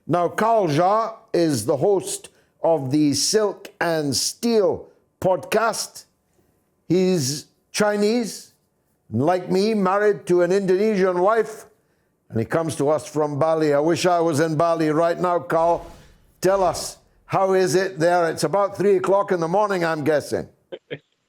Now, Carl Jha is the host of the Silk and Steel podcast. He's Chinese, and like me, married to an Indonesian wife, and he comes to us from Bali. I wish I was in Bali right now, Carl. Tell us, how is it there? It's about 3 o'clock in the morning, I'm guessing.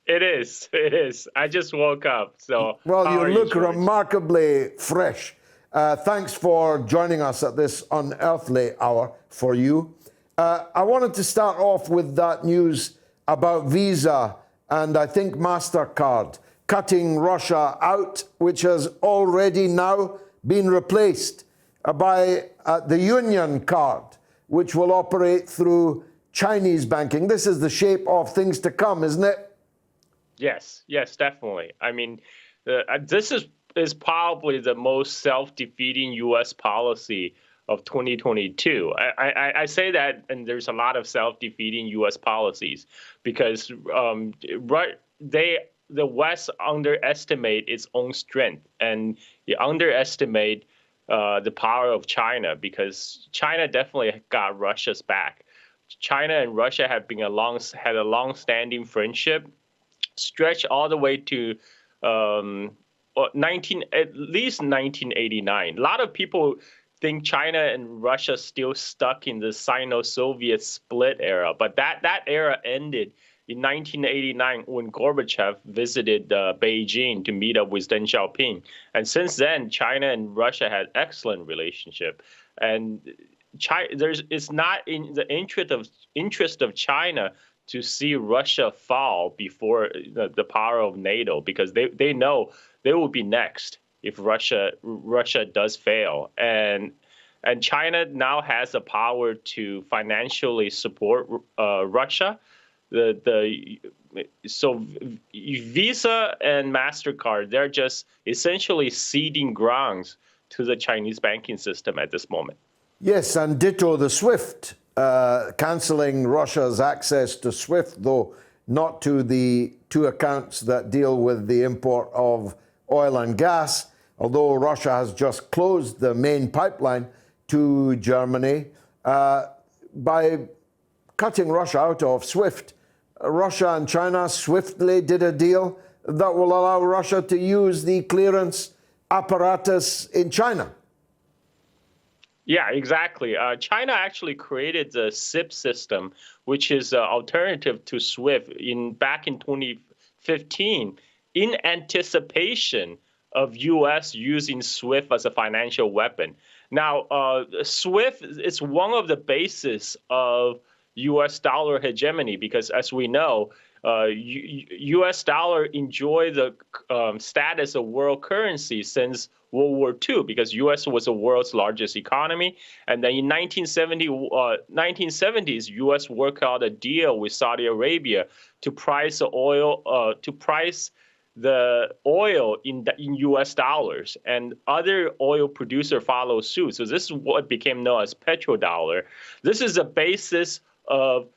It is. It is. I just woke up. So, well, how you are look George? remarkably fresh. Thanks for joining us at this unearthly hour for you. I wanted to start off with that news about Visa and I think MasterCard cutting Russia out, which has already now been replaced by the Union card, which will operate through Chinese banking. This is the shape of things to come, isn't it? Yes, definitely. I mean, this is probably the most self-defeating U.S. policy of 2022. I say that, and there's a lot of self-defeating U.S. policies because the West underestimate its own strength and they underestimate the power of China because China definitely got Russia's back. China and Russia have been had a long-standing friendship. Stretch all the way to at least 1989. A lot of people think China and Russia still stuck in the Sino-Soviet split era, but that era ended in 1989 when Gorbachev visited Beijing to meet up with Deng Xiaoping. And since then, China and Russia had excellent relationship. And it's not in the interest of China to see Russia fall before the power of NATO because they know they will be next if Russia does fail. And China now has the power to financially support Russia. So Visa and MasterCard, they're just essentially ceding grounds to the Chinese banking system at this moment. Yes, and ditto the SWIFT. Cancelling Russia's access to SWIFT, though not to the two accounts that deal with the import of oil and gas, although Russia has just closed the main pipeline to Germany. By cutting Russia out of SWIFT, Russia and China swiftly did a deal that will allow Russia to use the clearance apparatus in China. Yeah, exactly. China actually created the SIP system, which is an alternative to SWIFT back in 2015 in anticipation of U.S. using SWIFT as a financial weapon. Now, SWIFT is one of the bases of U.S. dollar hegemony because, as we know, U.S. dollar enjoyed the status of world currency since World War II because U.S. was the world's largest economy. And then in 1970s, U.S. worked out a deal with Saudi Arabia to price the oil in U.S. dollars, and other oil producers follow suit. So this is what became known as petrodollar. This is the basis of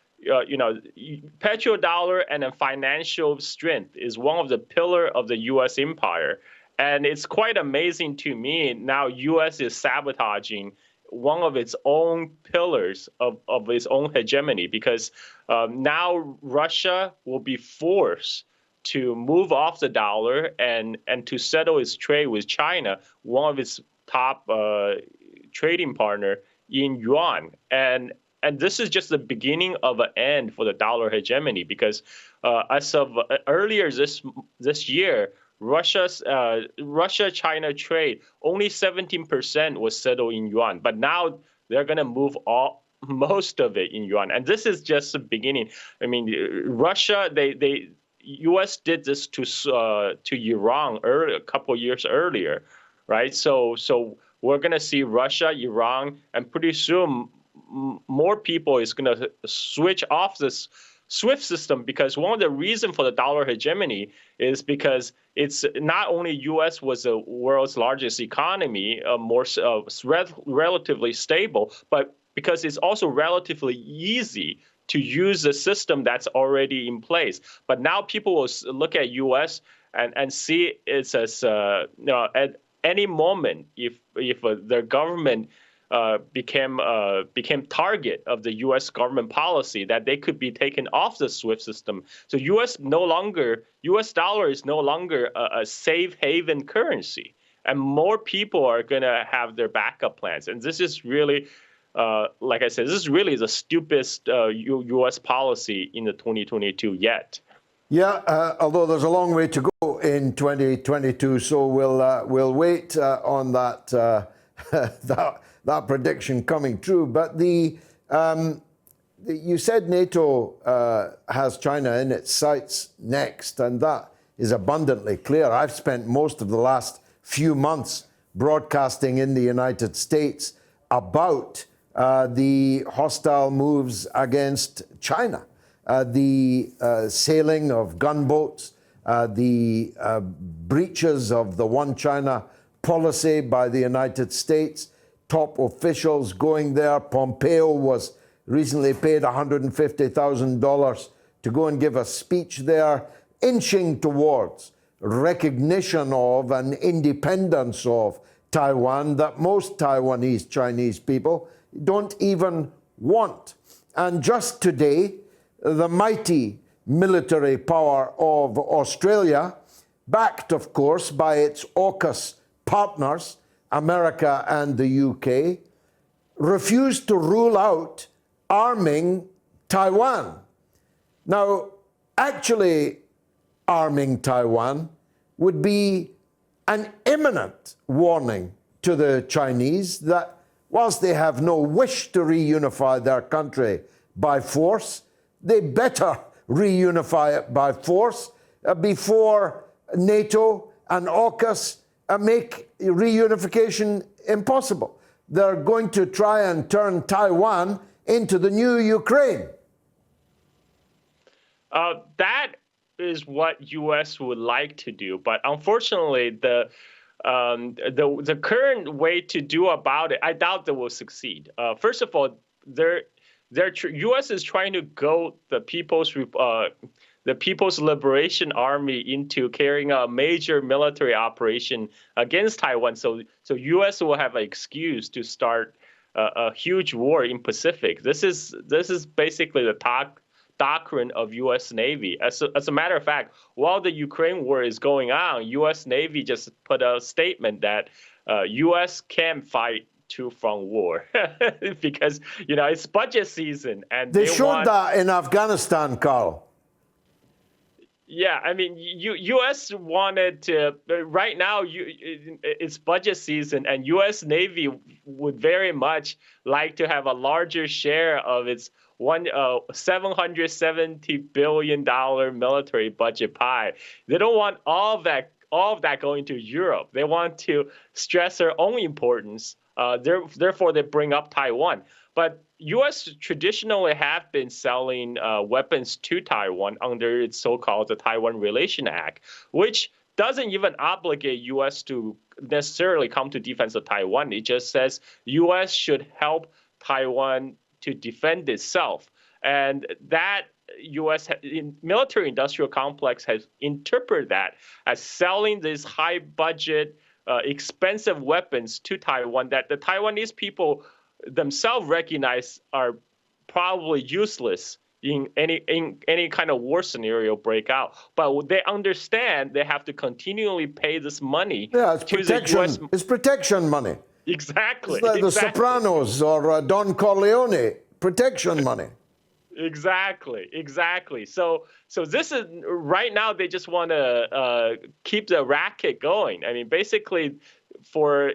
petrodollar and a financial strength is one of the pillars of the U.S. empire. And it's quite amazing to me now U.S. is sabotaging one of its own pillars of its own hegemony because now Russia will be forced to move off the dollar and to settle its trade with China, one of its top trading partner in yuan. And this is just the beginning of an end for the dollar hegemony because as of earlier this year, Russia-China trade, only 17% was settled in yuan. But now they're going to move most of it in yuan. And this is just the beginning. I mean, Russia, U.S. did this to Iran a couple of years earlier, right? So we're going to see Russia, Iran, and pretty soon more people is going to switch off this SWIFT system because one of the reasons for the dollar hegemony is because it's not only U.S. was the world's largest economy, relatively stable, but because it's also relatively easy to use the system that's already in place. But now people will look at U.S. and see it as at any moment if their government became target of the U.S. government policy, that they could be taken off the SWIFT system. So U.S. dollar is no longer a safe haven currency, and more people are going to have their backup plans. And this is really, like I said, this is really the stupidest U.S. policy in the 2022 yet. Yeah, although there's a long way to go in 2022, so we'll wait on that that prediction coming true. But you said NATO has China in its sights next, and that is abundantly clear. I've spent most of the last few months broadcasting in the United States about the hostile moves against China. The sailing of gunboats, the breaches of the One China policy by the United States, top officials going there. Pompeo was recently paid $150,000 to go and give a speech there, inching towards recognition of and independence of Taiwan that most Taiwanese Chinese people don't even want. And just today, the mighty military power of Australia, backed, of course, by its AUKUS partners, America and the UK, refused to rule out arming Taiwan. Now, actually arming Taiwan would be an imminent warning to the Chinese that whilst they have no wish to reunify their country by force, they better reunify it by force before NATO and AUKUS make reunification impossible. They're going to try and turn Taiwan into the new Ukraine. That is what U.S. would like to do, but unfortunately, the current way to do about it, I doubt they will succeed. First of all, U.S. is trying to goad the People's Liberation Army into carrying out a major military operation against Taiwan. So U.S. will have an excuse to start a huge war in Pacific. This is basically the doctrine of U.S. Navy. As a matter of fact, while the Ukraine war is going on, U.S. Navy just put a statement that U.S. can fight two-front war because it's budget season, and they showed that in Afghanistan, Carl. Yeah, I mean, U.S. wanted to. Right now, it's budget season, and U.S. Navy would very much like to have a larger share of its $770 billion military budget pie. They don't want all of that going to Europe. They want to stress their own importance. Therefore, they bring up Taiwan. But U.S. traditionally have been selling weapons to Taiwan under its so-called the Taiwan Relation Act, which doesn't even obligate U.S. to necessarily come to defense of Taiwan. It just says U.S. should help Taiwan to defend itself. And that U.S. military industrial complex has interpreted that as selling these high budget, expensive weapons to Taiwan that the Taiwanese people themselves recognize are probably useless in any kind of war scenario break out. But they understand they have to continually pay this money. Yeah, it's protection. It's protection money. Exactly. It's like the Sopranos or Don Corleone. Protection money. Exactly. So this is right now. They just want to keep the racket going. I mean, basically, for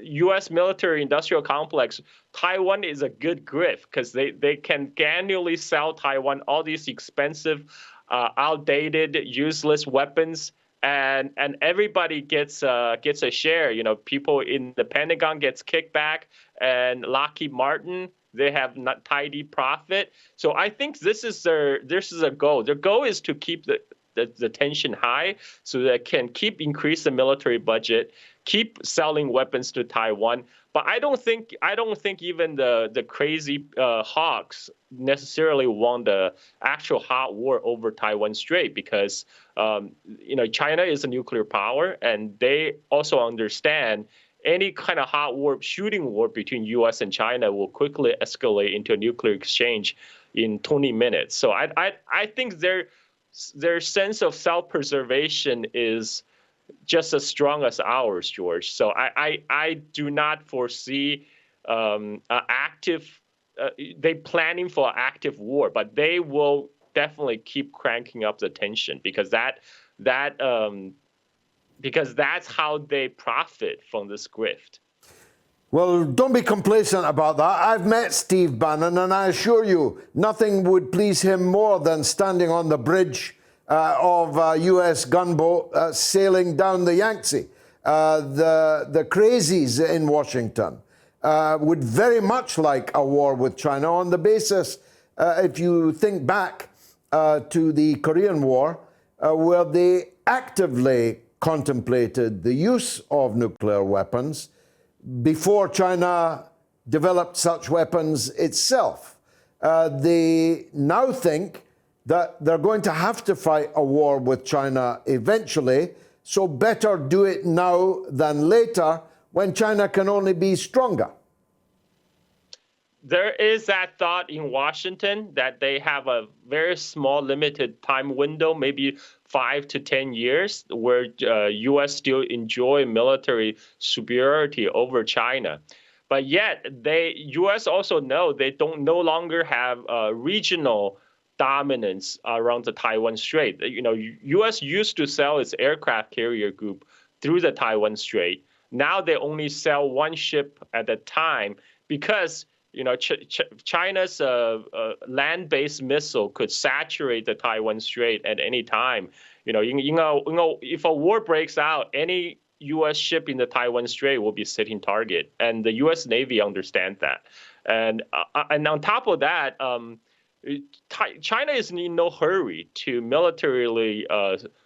U.S. military industrial complex, Taiwan is a good grift because they can annually sell Taiwan all these expensive, outdated, useless weapons, and everybody gets a share. People in the Pentagon gets kickback, and Lockheed Martin, they have not tidy profit. So I think this is a goal. Their goal is to keep the tension high so they can keep increase the military budget, keep selling weapons to Taiwan. But I don't think even the crazy hawks necessarily want the actual hot war over Taiwan Strait because China is a nuclear power, and they also understand any kind of hot war, shooting war between U.S. and China will quickly escalate into a nuclear exchange in 20 minutes. So I think their sense of self-preservation is just as strong as ours, George. So I do not foresee active. They planning for active war, but they will definitely keep cranking up the tension because that's how they profit from this grift. Well, don't be complacent about that. I've met Steve Bannon, and I assure you, nothing would please him more than standing on the bridge of a U.S. gunboat sailing down the Yangtze. The crazies in Washington would very much like a war with China on the basis, if you think back to the Korean War, where they actively contemplated the use of nuclear weapons before China developed such weapons itself. They now think that they're going to have to fight a war with China eventually, so better do it now than later when China can only be stronger. There is that thought in Washington that they have a very small, limited time window, maybe 5 to 10 years, where U.S. still enjoy military superiority over China. But yet, U.S. also know they don't no longer have regional dominance around the Taiwan Strait. U.S. used to sell its aircraft carrier group through the Taiwan Strait. Now they only sell one ship at a time because China's land-based missile could saturate the Taiwan Strait at any time. If a war breaks out, any U.S. ship in the Taiwan Strait will be sitting target, and the U.S. Navy understands that. And on top of that, China is in no hurry to militarily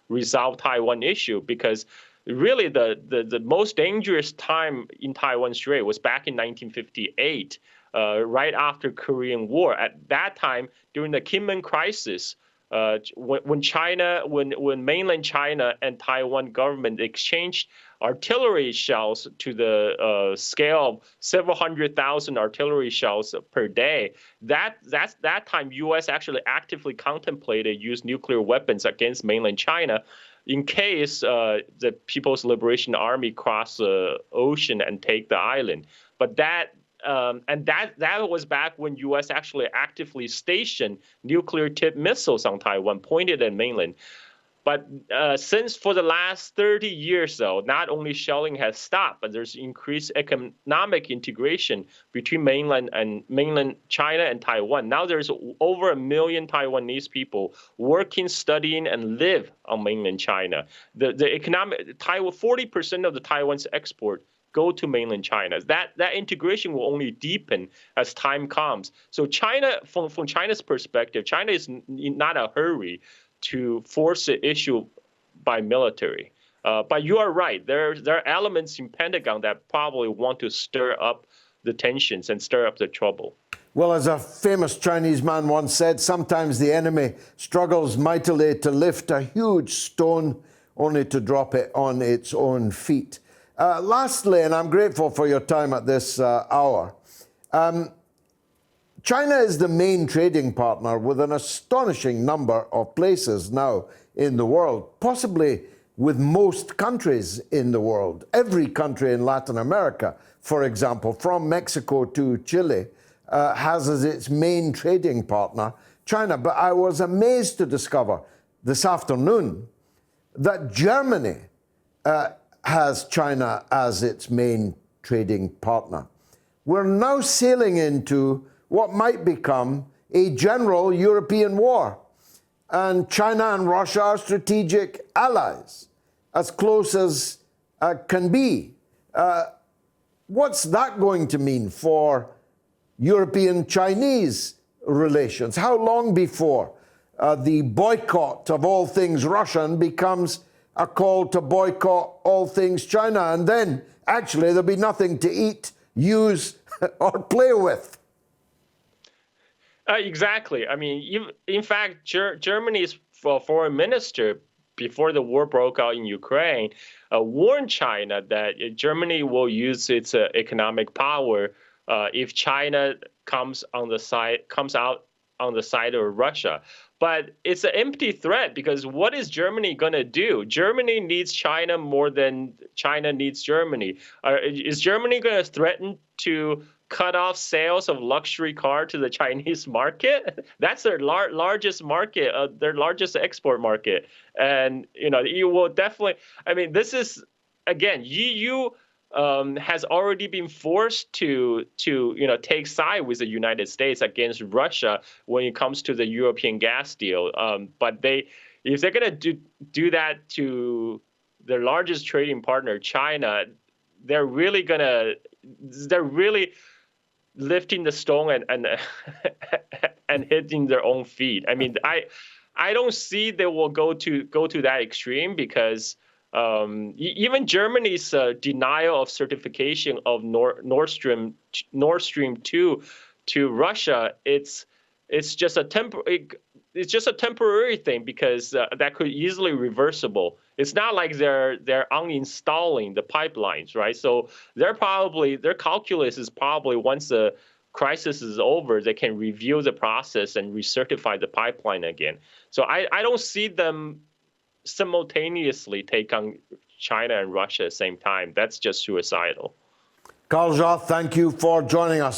resolve Taiwan issue because really the most dangerous time in Taiwan Strait was back in 1958. Right after Korean War. At that time, during the Kinmen crisis, when mainland China and Taiwan government exchanged artillery shells to the scale of several 100,000 artillery shells per day, that time U.S. actually actively contemplated use nuclear weapons against mainland China in case the People's Liberation Army cross the ocean and take the island. But that was back when U.S. actually actively stationed nuclear-tipped missiles on Taiwan, pointed at mainland. But since for the last 30 years, though, not only shelling has stopped, but there's increased economic integration between mainland China and Taiwan. Now there's over 1 million Taiwanese people working, studying, and live on mainland China. The economic 40% of the Taiwan's export go to mainland China. That integration will only deepen as time comes. So China, from China's perspective, China is not a hurry to force the issue by military. But you are right. There are elements in Pentagon that probably want to stir up the tensions and stir up the trouble. Well, as a famous Chinese man once said, sometimes the enemy struggles mightily to lift a huge stone only to drop it on its own feet. Lastly, and I'm grateful for your time at this hour, China is the main trading partner with an astonishing number of places now in the world, possibly with most countries in the world. Every country in Latin America, for example, from Mexico to Chile, has as its main trading partner China. But I was amazed to discover this afternoon that Germany has China as its main trading partner. We're now sailing into what might become a general European war. And China and Russia are strategic allies, as close as can be. What's that going to mean for European-Chinese relations? How long before the boycott of all things Russian becomes a call to boycott all things China, and then actually there'll be nothing to eat, use, or play with? Exactly. I mean, in fact, Germany's foreign minister before the war broke out in Ukraine, warned China that Germany will use its economic power if China comes out on the side of Russia. But it's an empty threat because what is Germany going to do? Germany needs China more than China needs Germany. Is Germany going to threaten to cut off sales of luxury car to the Chinese market? That's their largest market, their largest export market. And, you will definitely, I mean, this is, again, EU has already been forced to take side with the United States against Russia when it comes to the European gas deal. But if they're going to do that to their largest trading partner, China, they're really lifting the stone and and hitting their own feet. I mean, I don't see they will go to that extreme because even Germany's denial of certification of Nord Stream 2 to Russia, it's just a temporary thing because that could easily reversible. It's not like they're uninstalling the pipelines, right? So their calculus is probably once the crisis is over, they can review the process and recertify the pipeline again. So I don't see them simultaneously take on China and Russia at the same time. That's just suicidal. Carl Joth, thank you for joining us.